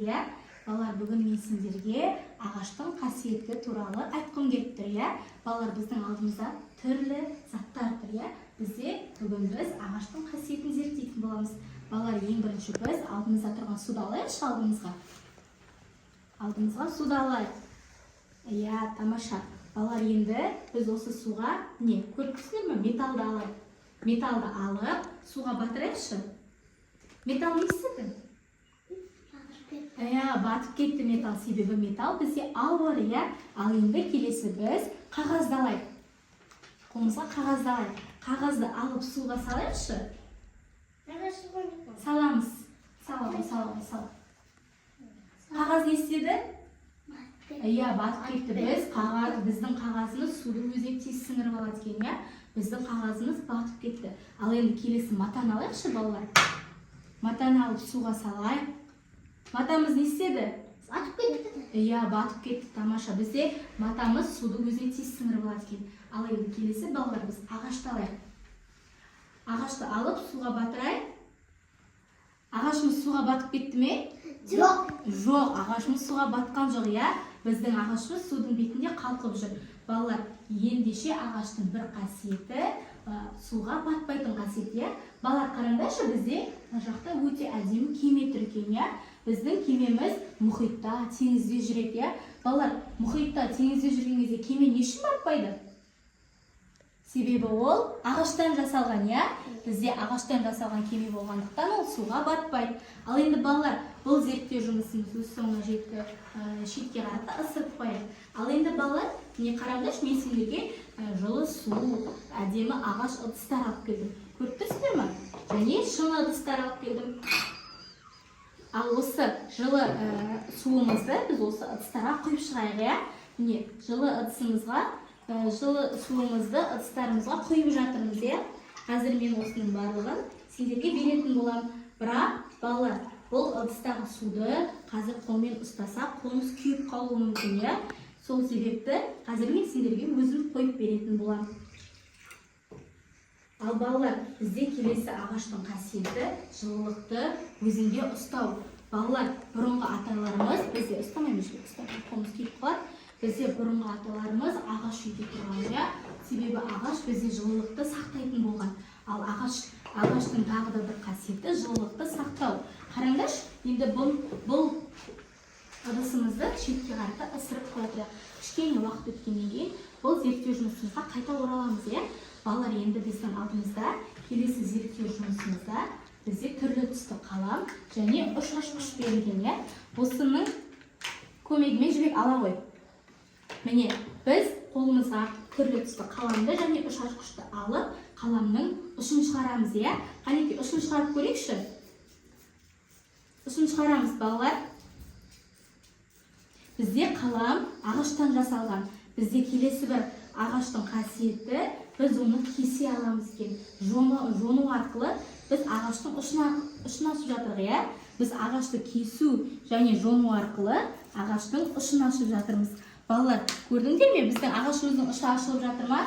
иә? Балалар, бүгін мен сендерге ағаштың қасиеті туралы айтқым келіп тұр, иә? Балалар, біздің алдымызда түрлі заттар тұр, иә? Бүгін біз ағаштың қасиетін зерттейтін боламыз. Балалар, ең бірінші біз алдымызда тұрған суды алайықшы алдымызға суды алайық. Иә, тамаша. Балалар, енді біз осы суға не көріпсіздер ме? Металды алайық. Металды алып, суға батырайықшы. Метал не істеді? Батып кетті метал, себебі метал бізде ауыр, иә? Ал енді келесі біз қағазды алайық. Қолымызға қағазды алайық. Қағазды алып суға салайықшы. Саламыз. Саламыз. Қағаз не істеді? Батып кетті. Біздің қағазымыз суды өзіне тез сіңіріп алады екен, иә? Біздің қағазымыз батып кетті. Ал енді келесі матаны алайықшы, балалар. Матаны алып суға салайық. Матамыз не істеді? Батып кетті. Батып кетті, тамаша. Бізде матамыз суды өзіне тез сіңіріп алады екен. Ал енді келесі, балалар, біз ағашты алайық. Ағашты алып суға батырайық. Ағашымыз суға батып кетті ме? Жоқ, ағашымыз суға батқан жоқ, иә? Біздің ағашымыз судың бетінде қалқып жүр. Балалар, ендеше ағаштың бір қасиеті суға батпайтын қасиет, иә? Балалар, қараңдаршы, бізде мына жақта өте әдемі кеме тұр екен, иә? Біздің кемеміз мұхитта, теңізде жүреді, иә? Балалар, мұхитта, теңізде жүрген кезде кеме не үшін батпайды? Себебі ол ағаштан жасалған, иә? Бізде ағаштан жасалған кеме болғандықтан ол суға батпайды. Ал енді балалар, бұл зерттеу жұмысымыз өз соңына жетті, шетке қарата ысырып қояйық. Ал енді балалар, не қараңдаршы, мен сендерге жылы су, әдемі ағаш ыдыстар алып келдім. Көріп тұрсыздар ма? Және шыны ыдыстар алып келдім. Ал осы жылы суымызды біз осы ыдыстарға құйып шығайық, иә? Міне, жылы суымызды ыдыстарымызға құйып жатырмыз, иә? Қазір мен осының барлығын сендерге беретін болам. Бірақ, балалар, бұл ыдыстағы суды қазір қолмен ұстасақ, қолымыз күйіп қалуы мүмкін, иә? Сол себепті қазір мен сендерге өзім қойып беретін болам. Ал балалар, бізде келесі ағаштың қасиеті жылылықты өзінде ұстау. Балалар, бұрынғы аталарымыз, бізде ұстамаймыз, қолымыз күйіп қалады. Бізде бұрынғы аталарымыз ағаш үйде тұрған, иә? Себебі ағаш бізде жылылықты сақтайтын болған. Ал ағаштың тағы да бір қасиеті жылылықты сақтау. Қараңдаршы, енді бұл ыдысымызды шетке қарата ысырып қояйық. Кішкене уақыт өткеннен кейін бұл зерттеу жұмысымызға қайта ораламыз, иә? Балалар, енді біздің алдымызда келесі зерттеу жұмысымызда бізде түрлі түсті қалам және ұшашқыш берілген, иә? Осының көмегімен жібек ала ғой. Міне, біз қолымызға түрлі түсті қаламды және ұшашқышты алып, қаламның ұшын шығарамыз, иә? Қанекей, ұшын шығарып көрейікші. Ұшын шығарамыз, балалар. Бізде қалам ағаштан жасалған. Бізде келесі бір ағаштың қасиеті, біз оны кесе аламыз екен. Жону арқылы біз ағаштың ұшын ашып жатырық, иә? Біз ағашты кесу және жону арқылы ағаштың ұшын ашып жатырмыз. Балалар, көрдіңдер ме? Біздің ағашымыздың ұшы ашылып жатыр ма?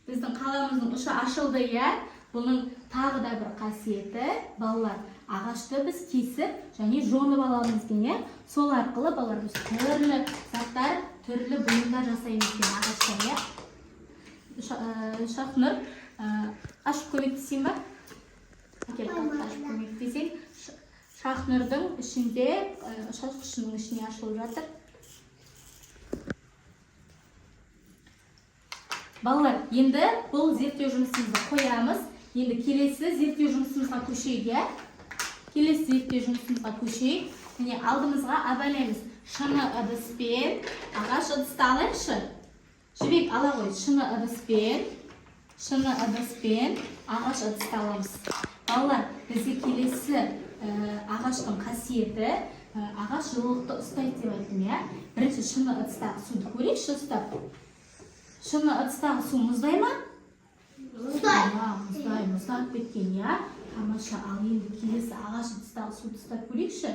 Біздің қаламымыздың ұшы ашылды, иә? Бұның тағы да бір қасиеті, балалар, ағашты біз кесіп және жонып аламыз екен, иә? Сол арқылы балалар біз түрлі заттар, түрлі бұйымдар жасаймыз екен ағаштан, иә? Шахнұр, ашып көмектесейін ба? Ашып көмектесейін. Шахнұрдың ішінде, ұшашқышының ішіне ашылып жатыр. Балалар, енді бұл зерттеу жұмысымызды қоямыз. Енді келесі зерттеу жұмысымызға көшейік, иә? Келесі зерттеу жұмысымызға көшейік. Міне, алдымызға абайлаймыз. Шыны ыдыспен, ағаш ыдысты алайықшы. Жібек ала ғой, шыны ыдыспен, ағаш ыдысты аламыз. Балалар, бізге келесі ағаштың қасиеті, ағаш жылылықты ұстайды деп айттым, иә? Бірінші шыны ыдыстағы суды көрейікші ұстап. Шыны ыдыстағы су мұздай ма? Мұздап кеткен, иә? Тамаша, ал енді келесі ағаш ыдыстағы суды ұстап көрейікші.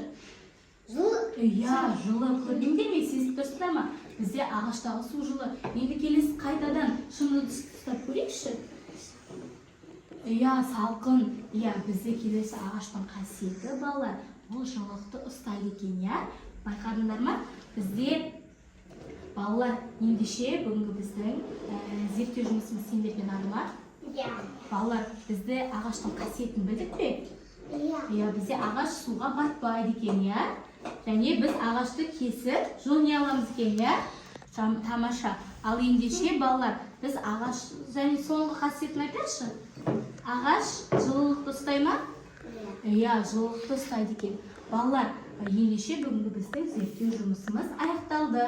Жылы? Жылы. Көрдіңдер ме? Сезіп тұрсыздар ма? Бізде ағаштағы су жылы. Енді келесі қайтадан шыны ыдысты ұстап көрейікші. Иә, салқын. Иә, бізде келесі ағаштың қасиеті балалар, ол жылылықты ұстайды екен, иә. Байқадыңдар ма? Бізде балалар, ендеше бүгінгі біздің зерттеу жұмысымыз сендерге ұнады ма? Иә. Балалар, бізде ағаштың қасиетін білдік пе? Иә. Иә, бізде ағаш суға батпайды екен, иә. Және біз ағашты кесіп, жонай аламыз екен, иә. Тамаша. Ал ендеше балалар, біз ағаш және соңғы қасиетін айтайықшы. Ағаш жылылықты ұстай ма? Иә, жылылықты ұстайды екен. Балалар, ендеше бүгінгі біздің зерттеу жұмысымыз аяқталды.